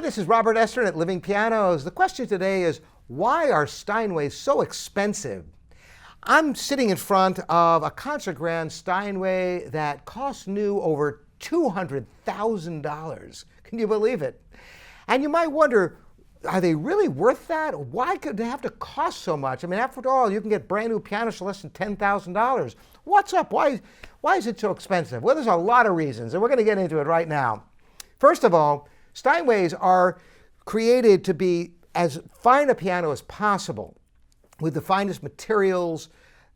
this is Robert Estrin at Living Pianos. The question today is, why are Steinways so expensive? I'm sitting in front of a concert grand Steinway that costs new over $200,000. Can you believe it? And you might wonder, are they really worth that? Why could they have to cost so much? I mean, after all, you can get brand new pianos for less than $10,000. What's up? Why is it so expensive? Well, there's a lot of reasons, and we're going to get into it right now. First of all, Steinways are created to be as fine a piano as possible, with the finest materials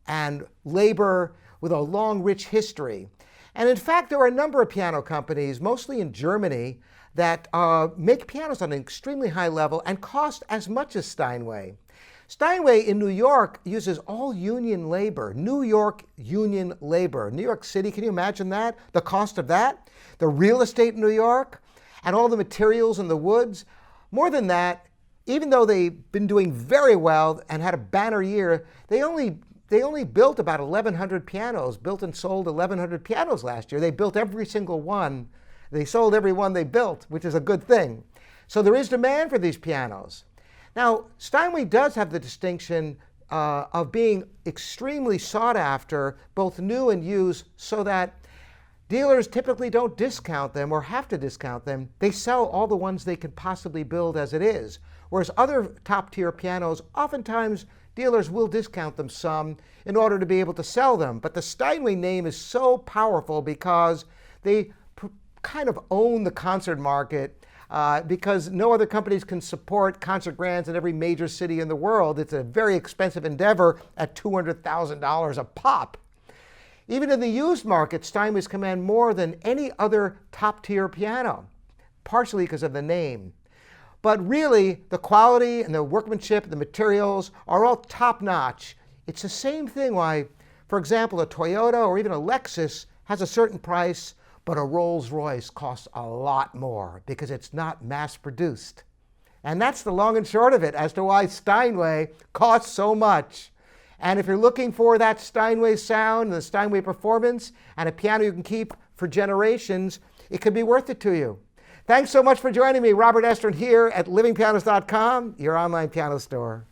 and labor, with a long, rich history. And in fact, there are a number of piano companies, mostly in Germany, that make pianos on an extremely high level and cost as much as Steinway. Steinway in New York uses all union labor, New York union labor. New York City, can you imagine that? The cost of that? The real estate in New York and all the materials and the woods. More than that, even though they've been doing very well and had a banner year, they only built about 1,100 pianos, built and sold 1,100 pianos last year. They built every single one. They sold every one they built, which is a good thing. So there is demand for these pianos. Now, Steinway does have the distinction of being extremely sought after, both new and used, so that dealers typically don't discount them or have to discount them. They sell all the ones they can possibly build as it is. Whereas other top-tier pianos, oftentimes dealers will discount them some in order to be able to sell them. But the Steinway name is so powerful because they kind of own the concert market, because no other companies can support concert grands in every major city in the world. It's a very expensive endeavor at $200,000 a pop. Even in the used market, Steinways command more than any other top-tier piano, partially because of the name. But really, the quality and the workmanship and the materials are all top-notch. It's the same thing why, for example, a Toyota or even a Lexus has a certain price, but a Rolls-Royce costs a lot more because it's not mass-produced. And that's the long and short of it as to why Steinway costs so much. And if you're looking for that Steinway sound and the Steinway performance and a piano you can keep for generations, it could be worth it to you. Thanks so much for joining me. Robert Estrin here at livingpianos.com, your online piano store.